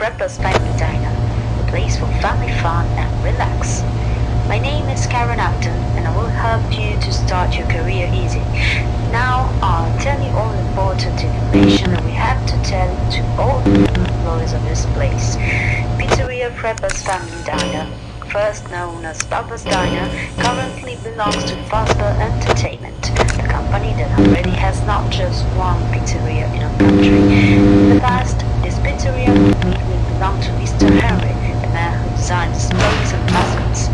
Freddy's Family Diner, a place for family fun and relax. My name is Karen Upton, and I will help you to start your career easy. Now I'll tell you all important information that we have to tell to all the employees of this place. Pizzeria Freddy's Family Diner, first known as Papa's Diner, currently belongs to Fazbear Entertainment, the company that already has not just one pizzeria in our country. In the past, this pizzeria completely belonged to Mr. Henry, the man who designed displays and mascots.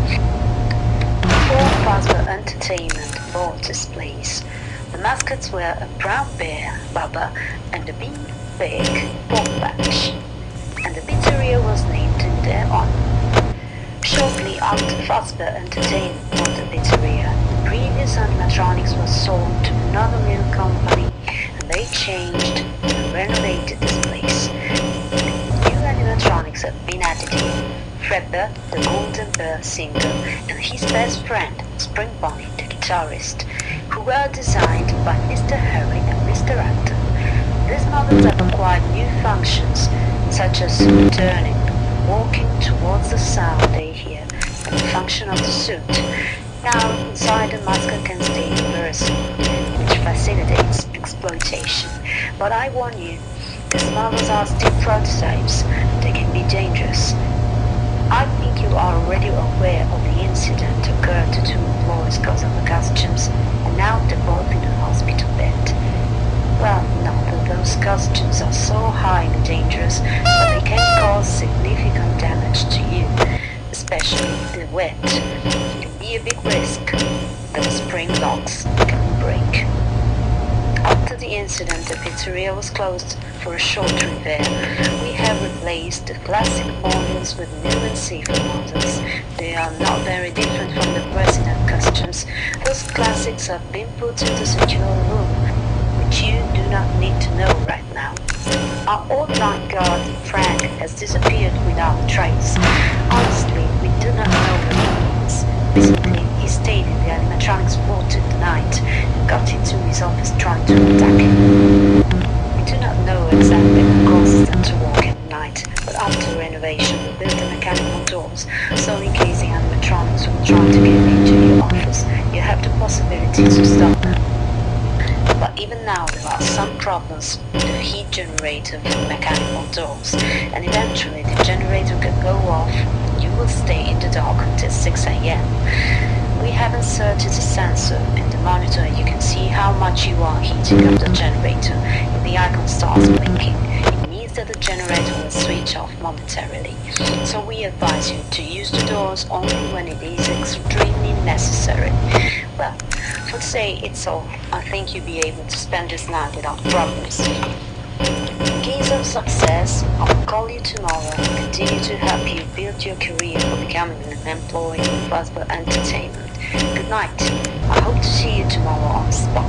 Before Fazbear Entertainment bought this place, the mascots were a brown bear, Baba, and a big porkbatch, and the pizzeria was named in their honor. Shortly after Fazbear Entertainment bought the pizzeria, the previous animatronics was sold to another little company, and they changed and renovated this place. New animatronics have been added here. Freddy, the Golden Bear singer, and his best friend, Spring Bonnie, the guitarist, who were designed by Mr. Harry and Mr. Acton. These models have acquired new functions, such as turning, walking towards the sound they hear, and the function of the suit. Now, inside the mascot can stay reversible, which facilitates exploitation. But I warn you, these models are still prototypes. They can be dangerous. I think you are already aware of the incident occurred to two employees because of the costumes, and now they're both in a hospital bed. Well, not that those costumes are so highly dangerous, but they can cause significant damage to you, especially if they're wet. It can be a big risk that the spring locks can break. After the incident, the pizzeria was closed for a short repair. We have replaced the classic models with new and safer models. They are not very different from the president costumes. Those classics have been put in the secure room, which you do not need to know right now. Our old night guard, Frank, has disappeared without trace. Honestly, we do not know where he is. Recently, he stayed in the animatronics ward tonight and got into his office trying to attack him. We do not know exactly what causes them to walk at night, but after renovation we built the mechanical doors, so in case the animatronics will try to get into your office, you have the possibility to stop them. But even now there are some problems with the heat generator for the mechanical doors, and eventually the generator can go off and you will stay in the dark until 6 a.m. We have inserted a sensor in the monitor and you can see how much you are heating up the generator. If the icon starts blinking, it means that the generator will switch off momentarily. So we advise you to use the doors only when it is extremely necessary. Well, for today it's all. I think you'll be able to spend this night without problems. In case of success, I'll call you tomorrow and continue to help you build your career for becoming an employee of Fazbear Entertainment. Good night. I hope to see you tomorrow on the spot.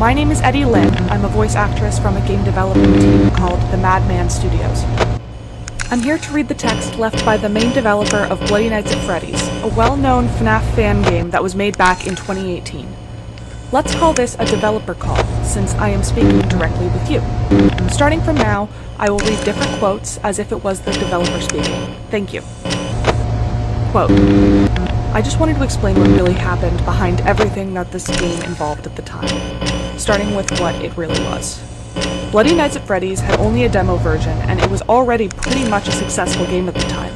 My name is Eddie Lin. I'm a voice actress from a game development team called the Madman Studios. I'm here to read the text left by the main developer of Bloody Nights at Freddy's, a well-known FNAF fan game that was made back in 2018. Let's call this a developer call, since I am speaking directly with you. Starting from now, I will read different quotes as if it was the developer speaking. Thank you. Quote, I just wanted to explain what really happened behind everything that this game involved at the time, starting with what it really was. Bloody Nights at Freddy's had only a demo version, and it was already pretty much a successful game at the time.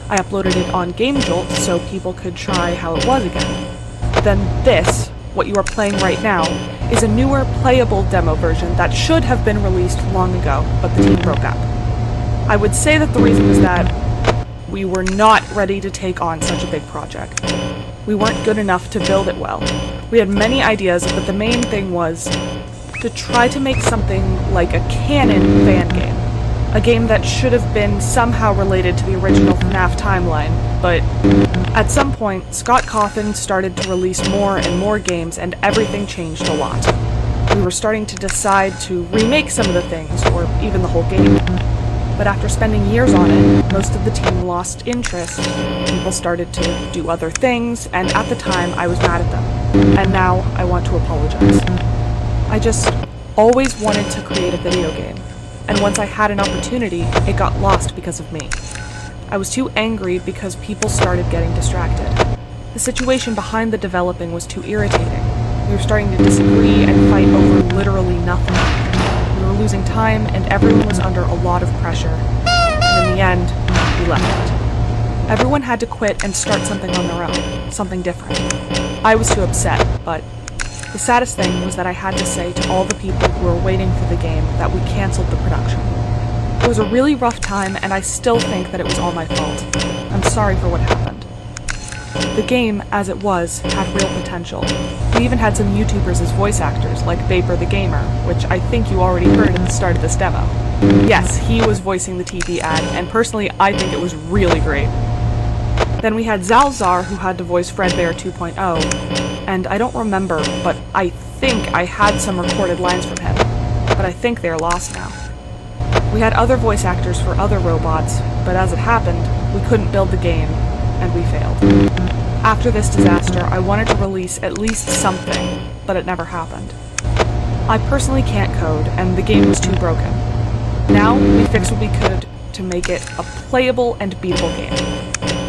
I uploaded it on GameJolt so people could try how it was again. Then this, what you are playing right now, is a newer, playable demo version that should have been released long ago, but the team broke up. I would say that the reason was that we were not ready to take on such a big project. We weren't good enough to build it well. We had many ideas, but the main thing was to try to make something like a canon fan game. A game that should have been somehow related to the original FNAF timeline, but at some point, Scott Cawthon started to release more and more games, and everything changed a lot. We were starting to decide to remake some of the things, or even the whole game. But after spending years on it, most of the team lost interest. People started to do other things, and at the time, I was mad at them. And now, I want to apologize. I just always wanted to create a video game. And once I had an opportunity, it got lost because of me. I was too angry because people started getting distracted. The situation behind the developing was too irritating. We were starting to disagree and fight over literally nothing. We were losing time and everyone was under a lot of pressure. And in the end, we left it. Everyone had to quit and start something on their own, something different. I was too upset, but the saddest thing was that I had to say to all the people who were waiting for the game that we canceled the production. It was a really rough time, and I still think that it was all my fault. I'm sorry for what happened. The game, as it was, had real potential. We even had some YouTubers as voice actors, like Vapor the Gamer, which I think you already heard at the start of this demo. Yes, he was voicing the TV ad, and personally, I think it was really great. Then we had Zalzar, who had to voice Fredbear 2.0, and I don't remember, but I think I had some recorded lines from him, but I think they're lost now. We had other voice actors for other robots, but as it happened, we couldn't build the game, and we failed. After this disaster, I wanted to release at least something, but it never happened. I personally can't code, and the game was too broken. Now, we fixed what we could to make it a playable and beatable game.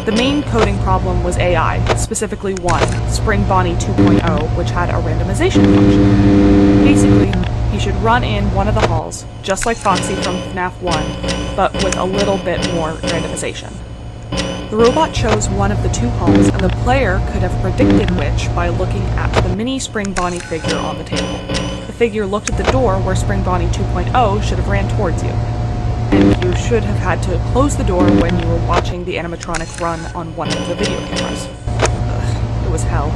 The main coding problem was AI, specifically one, Spring Bonnie 2.0, which had a randomization function. Basically, he should run in one of the halls, just like Foxy from FNAF 1, but with a little bit more randomization. The robot chose one of the two halls, and the player could have predicted which by looking at the mini Spring Bonnie figure on the table. The figure looked at the door where Spring Bonnie 2.0 should have ran towards you. And you should have had to close the door when you were watching the animatronic run on one of the video cameras. Ugh, it was hell.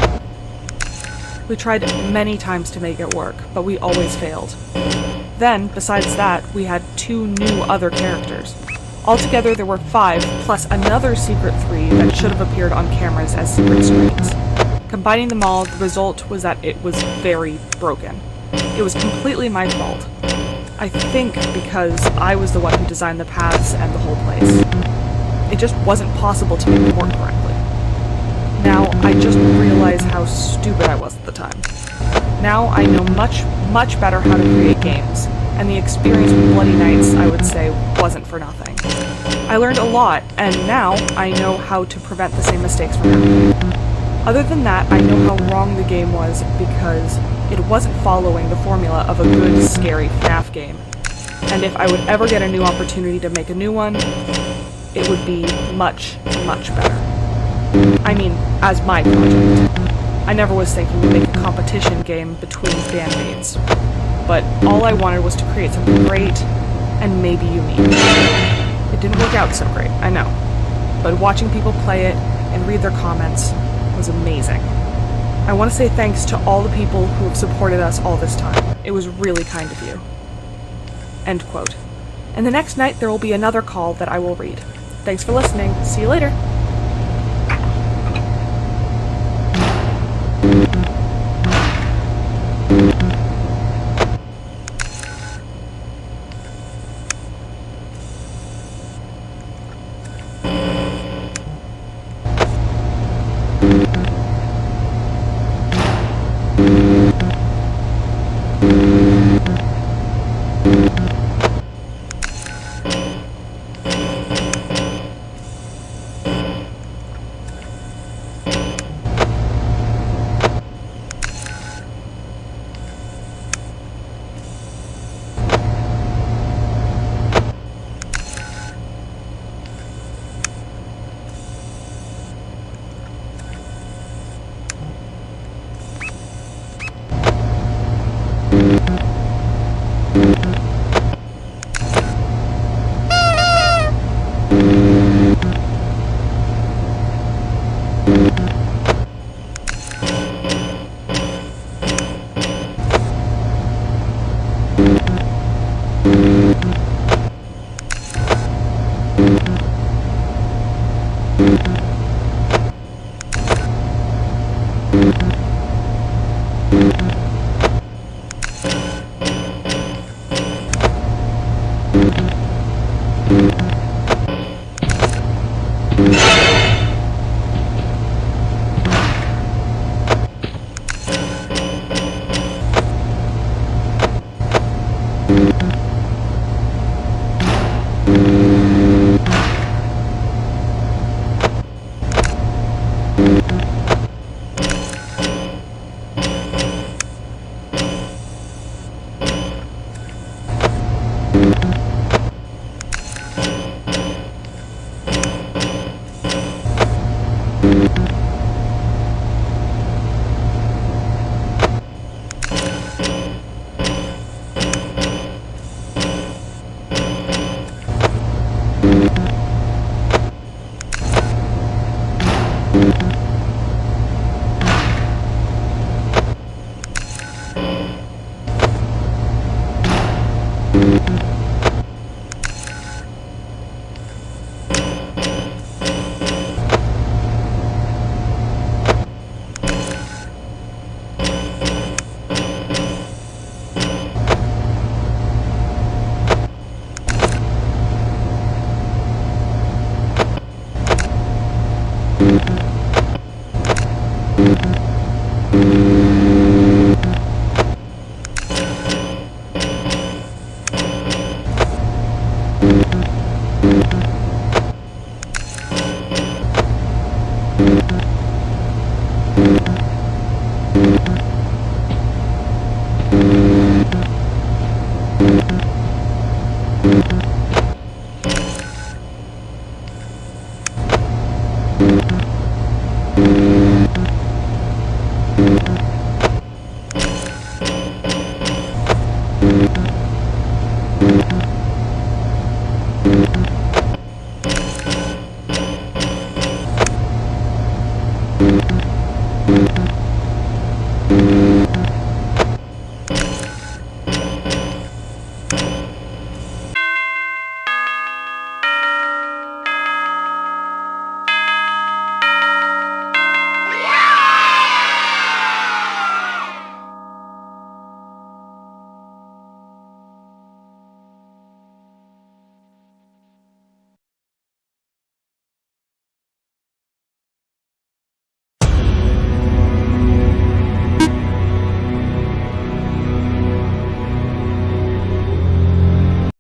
We tried many times to make it work, but we always failed. Then, besides that, we had 2 new other characters. Altogether, there were 5, plus another secret 3 that should have appeared on cameras as secret screens. Combining them all, the result was that it was very broken. It was completely my fault. I think because I was the one who designed the paths and the whole place. It just wasn't possible to make it work correctly. Now, I just realize how stupid I was at the time. Now I know much better how to create games, and the experience with Bloody Nights, I would say, wasn't for nothing. I learned a lot, and now I know how to prevent the same mistakes from happening. Other than that, I know how wrong the game was because it wasn't following the formula of a good, scary FNAF game. And if I would ever get a new opportunity to make a new one, it would be much better. I mean, as my project. I never was thinking to make a competition game between fan-mates. But all I wanted was to create something great and maybe unique. It didn't work out so great, I know. But watching people play it and read their comments was amazing. I want to say thanks to all the people who have supported us all this time. It was really kind of you. End quote. And the next night there will be another call that I will read. Thanks for listening. See you later.